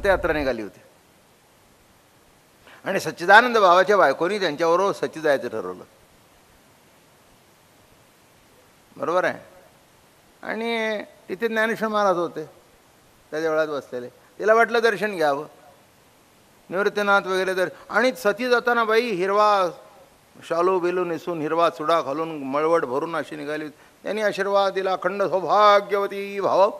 संतयात्रा निघाली होती आणि सच्चिदानंद बाबाच्या बायकोनी त्यांच्याबरोबर सच्ची जायचं ठरवलं. बरोबर आहे. आणि तिथे ज्ञानेश्वर महाराज होते त्या देवळात बसलेले. तिला वाटलं दर्शन घ्यावं, निवृत्तीनाथ वगैरे आणि सती जाताना बाई हिरवा शालू बिलू नेसून हिरवा चुडा घालून मळवट भरून अशी निघाली. त्यांनी आशीर्वाद दिला, अखंड सौभाग्यवती भाव.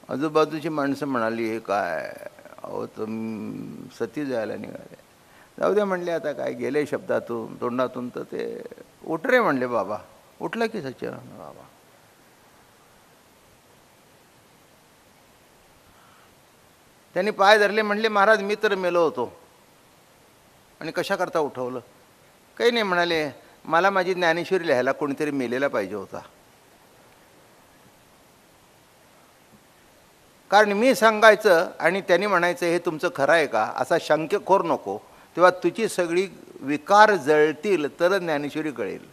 आजूबाजूची माणसं म्हणाली, हे काय अहो सती जायला निघाले. जाऊ दे म्हणले, आता काय गेले शब्दातून तोंडातून तर ते उठ रे म्हणले. बाबा उठला की सच्चिदानंद बाबा. त्यांनी पाय धरले, म्हणले महाराज मी तर मेलो होतो आणि कशा करता उठवलं? काही नाही म्हणाले, मला माझी ज्ञानेश्वरी लिहायला कोणीतरी मेलेला पाहिजे होता. कारण मी सांगायचं आणि त्यांनी म्हणायचं हे तुमचं खरं आहे का असा शंकेखोर नको, तेव्हा तुझी सगळी विकार जळतील तर ज्ञानेश्वरी कळेल.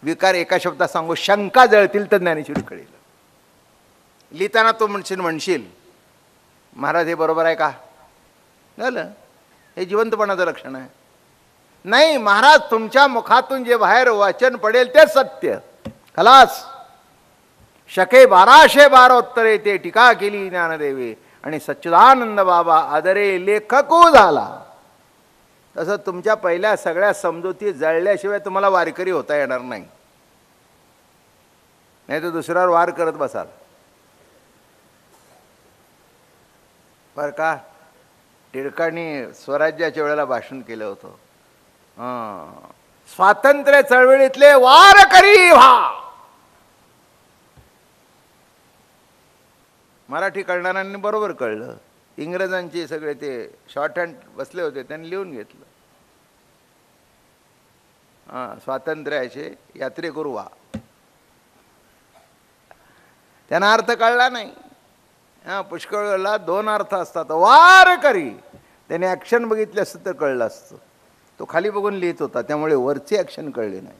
विकार एका शब्दात सांगू, शंका जळतील तर ज्ञानेश्वरी कळेल. लिहिताना तो म्हणशील महाराज हे बरोबर आहे का? झालं. हे जिवंतपणाचं लक्षण आहे. नाही महाराज, तुमच्या मुखातून जे बाहेर वाचन पडेल ते सत्य. खलास. शके 1212 उत्तरे ते टीका केली ज्ञानदेवे आणि सच्चिदानंद बाबा आदरे लेखकू झाला. तसं तुमच्या पहिल्या सगळ्या समजुती जळल्याशिवाय तुम्हाला वारकरी होता येणार नाही. नाही तर दुसऱ्यावर वार करत बसाल. बरं का? टिळकांनी स्वराज्याच्या वेळेला भाषण केलं होतं. स्वातंत्र्य चळवळीतले वारकरी व्हा. मराठी कळणाऱ्यांनी बरोबर कळलं. इंग्रजांचे सगळे ते शॉर्ट हँड बसले होते, त्यांनी लिहून घेतलं. स्वातंत्र्याचे यात्रेकरू व्हा. त्यांना अर्थ कळला नाही. पुष्कळला 2 अर्थ असतात. वारकरी त्याने ॲक्शन बघितले असतं तर कळलं असतं. तो खाली बघून लिहित होता त्यामुळे वरची ॲक्शन कळली नाही.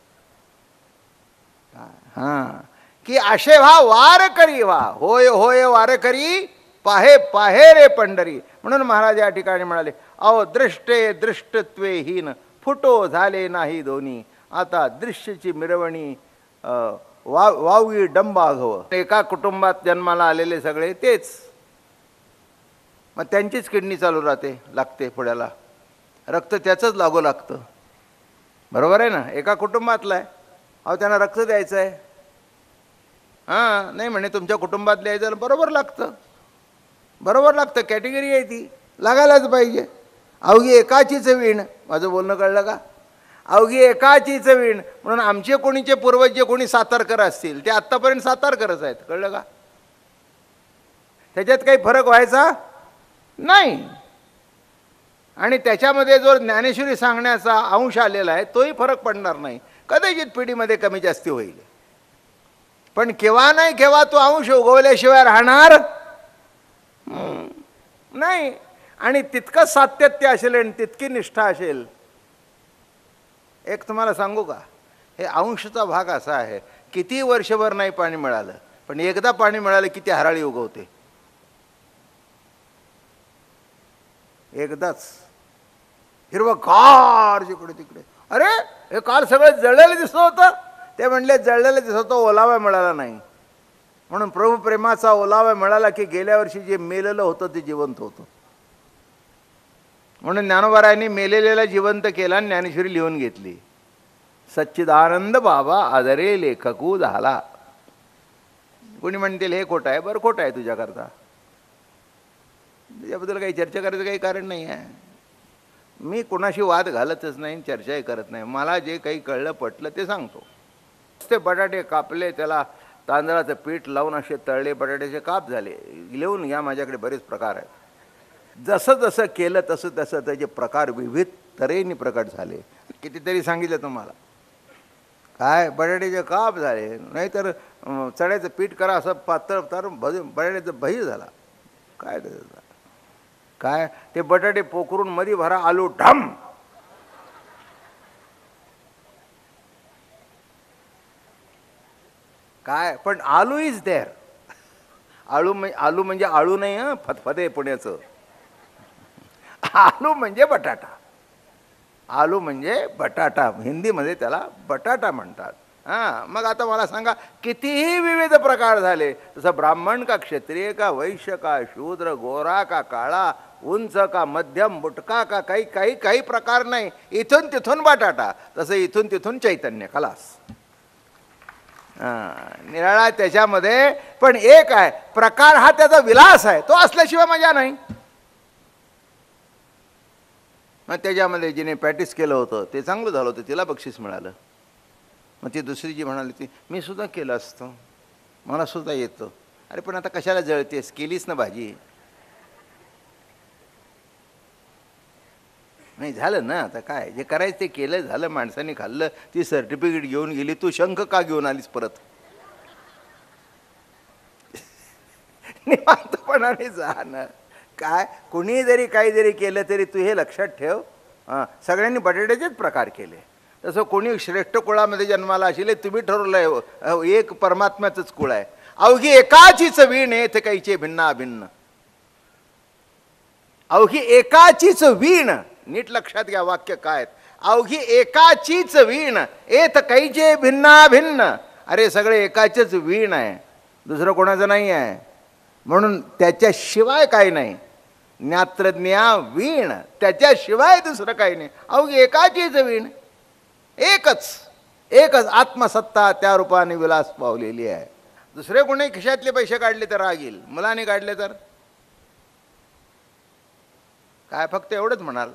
की असे व्हा वारकरी व्हा. होय होय वारकरी पाहे पाहे रे पंढरी. म्हणून महाराज या ठिकाणी म्हणाले, अहो दृष्टे दृष्टत्वेहीन फुटो झाले नाही दोन्ही. आता दृश्यची मिरवणी वावगी डंबाघव. एका कुटुंबात जन्माला आलेले सगळे तेच. मग त्यांचीच किडनी चालू लागते पुढ्याला. रक्त त्याचंच लागू लागतं. बरोबर आहे ना? एका कुटुंबातला आहे, अहो त्यांना रक्त द्यायचं आहे. नाही म्हणे तुमच्या कुटुंबात द्यायचं, बरोबर लागतं. बरोबर लागतं. कॅटेगरी आहे ती, लागायलाच पाहिजे. अवघी एकाचीच वीण. माझं बोलणं कळलं का? अवघी एकाचीच वीण. म्हणून आमचे कोणीचे पूर्वज जे कोणी सातारकर असतील ते आत्तापर्यंत सातारकरच आहेत. कळलं का? त्याच्यात काही फरक व्हायचा नाही. आणि त्याच्यामध्ये जो ज्ञानेश्वरी सांगण्याचा अंश आलेला आहे तोही फरक पडणार नाही. कदाचित पिढीमध्ये कमी जास्ती होईल, पण केव्हा नाही केव्हा तो अंश उगवल्याशिवाय राहणार नाही. आणि तितकं सातत्य असेल आणि तितकी निष्ठा असेल. एक तुम्हाला सांगू का, हे अंशचा भाग असा आहे, किती वर्षभर नाही पाणी मिळालं पण एकदा पाणी मिळालं की ती हराळी उगवते. एकदाच हिरवंगार जिकडे तिकडे. अरे हे काल सगळं जळलेलं दिसत होतं. ते म्हणले जळलेलं दिसत होतं, ओलावा मिळाला नाही. म्हणून प्रभू प्रेमाचा ओलावा मिळाला की गेल्या वर्षी जे मेलेलं होतं ते जिवंत होतं. म्हणून ज्ञानोबारायांनी मेलेल्याला जिवंत केला आणि ज्ञानेश्वरी लिहून घेतली. सच्चिदानंद बाबा आदरे लेखकू झाला. कोणी म्हणतील हे खोटं आहे. बरं खोटं आहे तुझ्याकरता, त्याच्याबद्दल काही चर्चा करायचं काही कारण नाही आहे. मी कोणाशी वाद घालतच नाही, चर्चाही करत नाही. मला जे काही कळलं पटलं ते सांगतो. ते बटाटे कापले, त्याला तांदळाचं पीठ लावून असे तळले, बटाट्याचे काप झाले. लिहून घ्या, माझ्याकडे बरेच प्रकार आहेत. जसं जसं केलं तसं तसं त्याचे प्रकार विविध तऱ्हेने प्रकट झाले. कितीतरी सांगितलं तुम्हाला. काय बटाट्याचे काप झाले, नाहीतर चण्याचं पीठ करा असं पातळ तर बटाट्याचं भजी झाला. काय काय ते बटाटे पोखरून मध्ये भरा, आलू ढम. काय पण आलू इज देअर. आलू म्हणजे आळू नाही हं, फतफते पुण्याचं. आलू म्हणजे बटाटा. आलू म्हणजे बटाटा, हिंदीमध्ये त्याला बटाटा म्हणतात. हां, मग आता मला सांगा, कितीही विविध प्रकार झाले, जसं ब्राह्मण का क्षत्रिय का वैश्य का शूद्र, गोरा का काळा, उंच का मध्यम, बुटका का, काही काही काही प्रकार नाही. इथून तिथून बटाटा, तसं इथून तिथून चैतन्य. खलास. निराळा त्याच्यामध्ये, पण एक आहे प्रकार, हा त्याचा विलास आहे, तो असल्याशिवाय मजा नाही. मग त्याच्यामध्ये जिने प्रॅक्टिस केलं होतं ते चांगलं झालं होतं, तिला बक्षीस मिळालं. मग ती दुसरी जी म्हणाली ती, मी सुद्धा केलं असतं, मला सुद्धा येतं. अरे पण आता कशाला जळतेस, केलीस ना भाजी. नाही झालं ना, आता काय जे करायचं ते केलं, झालं, माणसाने खाल्लं, ती सर्टिफिकेट घेऊन गेली. तू शंख का घेऊन आलीस परत? निवांतपणाने जा ना. काय कुणी जरी काही जरी केलं तरी तू हे लक्षात ठेव, सगळ्यांनी बटाट्याचेच प्रकार केले. तसं कोणी श्रेष्ठ कुळामध्ये जन्माला असेल, तुम्ही ठरवलं एक परमात्म्याचंच कुळ आहे. अवघी एकाचीच वीण येथे काहीचे भिन्ना भिन्न. अवघी एकाचीच वीण, नीट लक्षात घ्या वाक्य काय. अवघी एकाचीच वीण येत काहीचे भिन्ना भिन्न. अरे सगळे एकाचेच वीण आहे, दुसरं कोणाचं नाही आहे. म्हणून त्याच्याशिवाय काही नाही. ज्ञात्रज्ञा वीण, त्याच्याशिवाय दुसरं काही नाही. अवघी एकाचीच वीण, एकच एकच आत्मसत्ता त्या रूपाने विलास पावलेली आहे. दुसरे कोणी खिशातले पैसे काढले तर राग येईल, मुलाने काढले तर काय. फक्त एवढंच म्हणाल,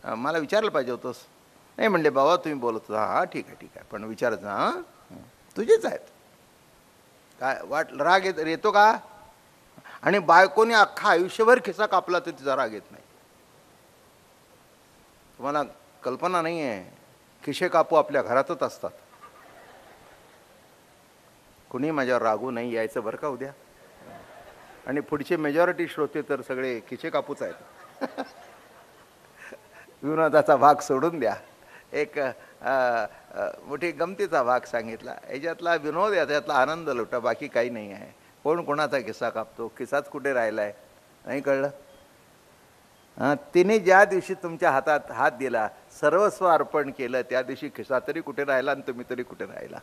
मला विचारलं पाहिजे होतंस. नाही म्हणले बाबा तुम्ही बोलत होता. हां ठीक आहे ठीक आहे, पण विचारत ना, हां तुझेच आहेत. काय राग येतो का? आणि बायकोने अख्खा आयुष्यभर खिसा कापला तर तिचा राग येत नाही. तुम्हाला कल्पना नाही आहे, खिसे कापू आपल्या घरातच असतात. कुणी माझ्यावर रागू नाही यायचं बरं का उद्या. आणि पुढचे मेजॉरिटी श्रोते तर सगळे खिसे कापूच आहेत. विनोदाचा भाग सोडून द्या, एक मोठी गमतीचा भाग सांगितला. याच्यातला विनोद, याच्यातला आनंद लुटा, बाकी काही नाही आहे. कोण कोणाचा खिसा कापतो, खिसाच कुठे राहिला आहे नाही कळलं. तिने ज्या दिवशी तुमच्या हातात हात दिला, सर्वस्व अर्पण केलं, त्या दिवशी खिसा तरी कुठे राहिला आणि तुम्ही तरी कुठे राहिला.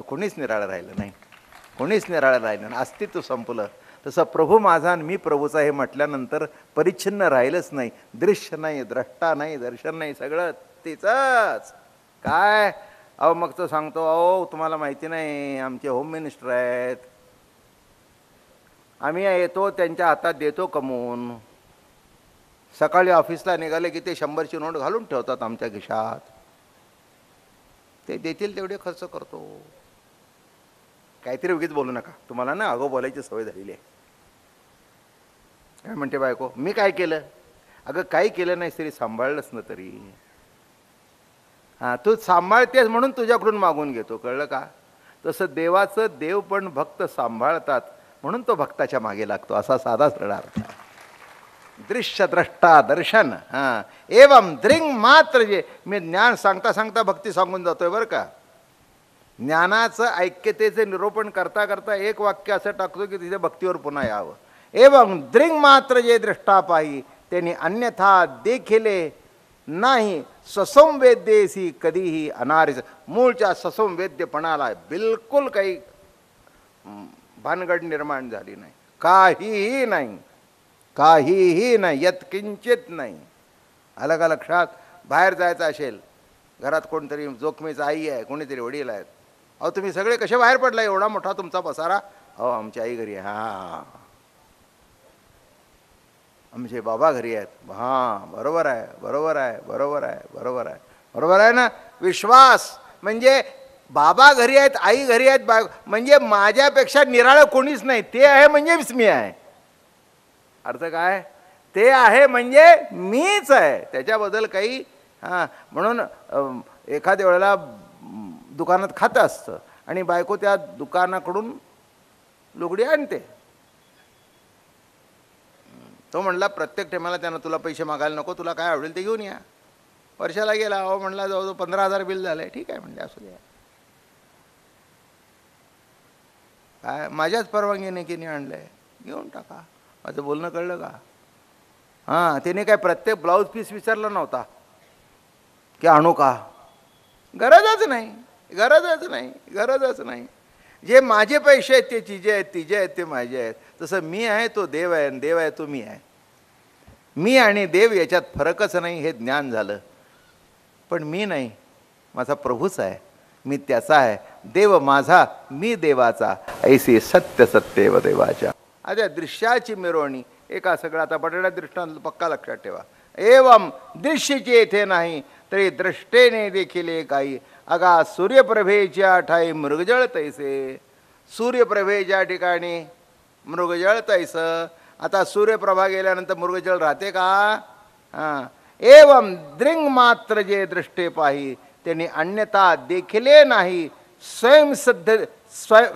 कोणीच निराळं राहिलं नाही, कोणीच निराळं राहिलं नाही, अस्तित्व संपलं. तसं प्रभू माझा आणि मी प्रभूचा हे म्हटल्यानंतर परिच्छिन्न राहिलंच नाही. दृश्य नाही, द्रष्टा नाही, दर्शन नाही, सगळं तिचंच. काय अहो मग तो सांगतो, अहो तुम्हाला माहिती नाही आमचे होम मिनिस्टर आहेत, आम्ही येतो त्यांच्या हातात देतो कमवून. सकाळी ऑफिसला निघाले की ते 100ची नोट घालून ठेवतात आमच्या खिशात. ते देतील तेवढे खर्च करतो. काहीतरी उगीच बोलू नका, तुम्हाला ना अगो बोलायची सवय झालेली आहे. काय म्हणते बायको, मी काय केलं? अगं काही केलं नाही तरी सांभाळलंच ना तरी. हां तू सांभाळतेस म्हणून तुझ्याकडून मागून घेतो, कळलं का? तसं देवाचं देव पण भक्त सांभाळतात म्हणून तो भक्ताच्या मागे लागतो, असा साधा सरळ अर्थ आहे. दृश्य द्रष्टा दर्शन. हां एवं दृंग मात्र जे, मी ज्ञान सांगता सांगता भक्ती सांगून जातोय बरं का. ज्ञानाचं ऐक्यतेचे निरूपण करता करता एक वाक्य असं टाकतो की तिथे भक्तीवर पुन्हा यावं. एवं दृंग मात्र जे दृष्टा पाही, त्यांनी अन्यथा देखिले नाही. ससंवेद्येसी कधीही अनारिस. मूळच्या ससंवेद्यपणाला बिलकुल काही भानगड निर्माण झाली नाही, काहीही नाही, काहीही नाही, यत्किंचित नाही. आलं का लक्षात? बाहेर जायचं असेल, घरात कोणतरी जोखमीचं आई आहे, कोणीतरी वडील आहेत. अहो तुम्ही सगळे कसे बाहेर पडला, एवढा मोठा तुमचा पसारा? अहो आमची आई घरी आहे. हां आमचे बाबा घरी आहेत. हां बरोबर आहे बरोबर आहे बरोबर आहे बरोबर आहे बरोबर आहे ना. विश्वास म्हणजे बाबा घरी आहेत, आई घरी आहेत, म्हणजे माझ्यापेक्षा निराळं कोणीच नाही. ते आहे म्हणजेच मी आहे. अर्थ काय? ते आहे म्हणजे मीच आहे, त्याच्याबद्दल काही. हां म्हणून एखाद्या वेळेला दुकानात खातं असतं आणि बायको त्या दुकानाकडून लुगडी आणते. तो म्हणला प्रत्येक टायमाला त्यानं तुला पैसे मागायला नको, तुला काय आवडेल ते घेऊन या. वर्षाला गेला, अहो म्हणला जवळजवळ 15,000 बिल झालं आहे. ठीक आहे म्हणले, असू द्या. काय माझ्याच परवानगीने की नाही आणलं आहे, घेऊन टाका. माझं बोलणं कळलं का? हां, त्याने काय प्रत्येक ब्लाऊज पीस विचारला नव्हता की आणू का. गरजच नाही, गरजच नाही, गरजच नाही. जे माझे पैसे आहेत ते तिचे आहेत, तिचे आहेत ते माझे आहेत. तसं मी आहे तो देव आहे, आणि देव आहे तो मी आहे. मी आणि देव याच्यात फरकच नाही हे ज्ञान झालं. पण मी नाही, माझा प्रभूच आहे, मी त्याचा आहे. देव माझा, मी देवाचा, ऐसे सत्य सत्येव देवाच्या. आता दृश्याची मिरवणी एका सगळं आता बटाट्या दृष्टांत पक्का लक्षात ठेवा. एवम दृश्यचे येथे नाही तरी दृष्टेने देखील काही. अगा सूर्यप्रभेच्या ठाई मृगजळ तैसे. सूर्यप्रभेच्या ठिकाणी मृगजळ तैसं. आता सूर्यप्रभा गेल्यानंतर मृगजळ राहते का? हां. एवम दृंग मात्र जे दृष्टे पाही त्यांनी अन्यथा देखिले नाही. स्वयंसिद्ध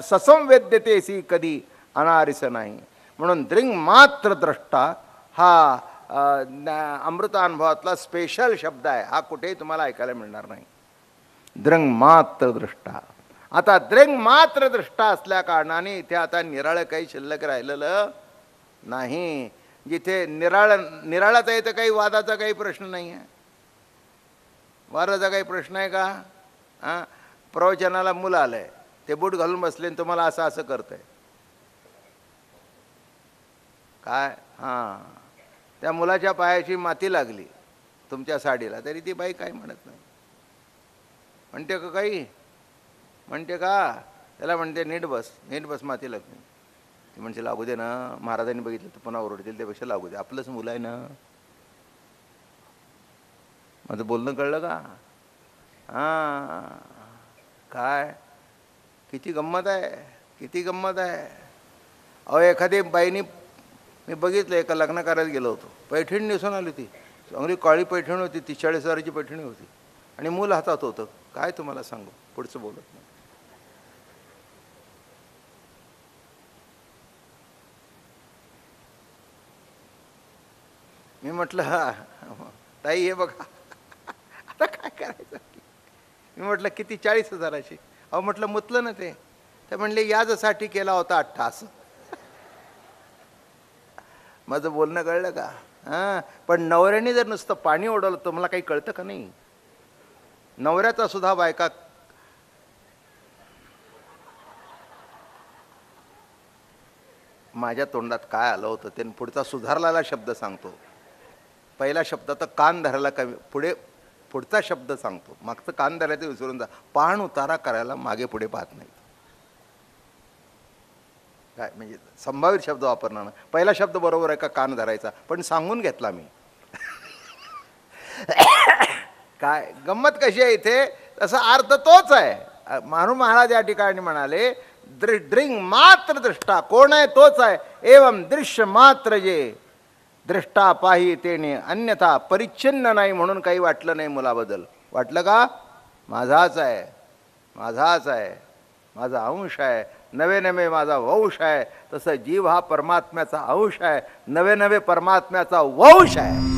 ससंवेद्यतेसी कधी अनारिस नाही. म्हणून दृंग मात्र द्रष्टा हा अमृतानुभवातला स्पेशल शब्द आहे. हा कुठेही तुम्हाला ऐकायला मिळणार नाही. दृंग मात्र दृष्टा. आता दृंग मात्र दृष्टा असल्या कारणाने इथे आता निराळं काही शिल्लक राहिलेलं नाही. जिथे निराळाचा आहे तर काही वादाचा काही प्रश्न नाही आहे. वादाचा काही प्रश्न आहे का? हां, प्रवचनाला मुलं आलं आहे, ते बूट घालून बसले आणि तुम्हाला असं असं करतंय काय? हां, त्या मुलाच्या पायाची माती लागली तुमच्या साडीला तरी ती बाई काही म्हणत नाही. म्हणते का काही? म्हणते का? त्याला म्हणते नीट बस, नीट बस, माती लागली. ती म्हणजे लागू दे ना, महाराजांनी बघितलं तर पुन्हा ओरडतील, त्यापेक्षा लागू दे, आपलंच मुलं आहे ना. माझं बोलणं कळलं का? हां, काय किती गंमत आहे, किती गंमत आहे. अहो एखादी बाईनी, मी बघितलं एका लग्न करायला गेलो होतो, पैठणी नेसून आली ती, चांगली काळी पैठणी होती, 40,000ची पैठणी होती आणि मूल हातात होतं. काय तुम्हाला सांगू, पुढचं बोलत नाही. मी म्हटलं हा ताई हे बघा आता काय करायचं. मी म्हटलं किती? 40,000ची. अहो म्हटलं मुतलं ना ते. तर म्हणले याजसाठी केला होता अट्टास. माझं बोलणं कळलं का? हां, पण नवऱ्याने जर नुसतं पाणी ओढवलं तर मला काही कळतं का नाही? नवऱ्याचा सुद्धा बायका माझ्या तोंडात काय आलं होतं ते पुढचा सुधारलेला शब्द सांगतो. पहिला शब्द तर कान धरायला कमी, पुढचा शब्द सांगतो. मागचं कान धरायचं विसरून जा. पाण उतारा करायला मागे पुढे पाहत नाही. काय म्हणजे संभावित शब्द वापरणार. पहिला शब्द बरोबर आहे का कान धरायचा, पण सांगून घेतला मी. काय गंमत कशी आहे इथे? तसा अर्थ तोच आहे. मानू महाराज या ठिकाणी म्हणाले दृंग मात्र दृष्टा. कोण आहे? तोच आहे. एवं दृश्य मात्र जे दृष्टा पाही तेने अन्यथा परिच्छिन्न नाही. म्हणून काही वाटलं नाही मुलाबद्दल. वाटलं का? माझाच आहे, माझाच आहे, माझा अंश आहे, नवे नवे माझा वंश आहे. तसं जीव हा परमात्म्याचा अंश आहे, नवे नवे परमात्म्याचा वंश आहे.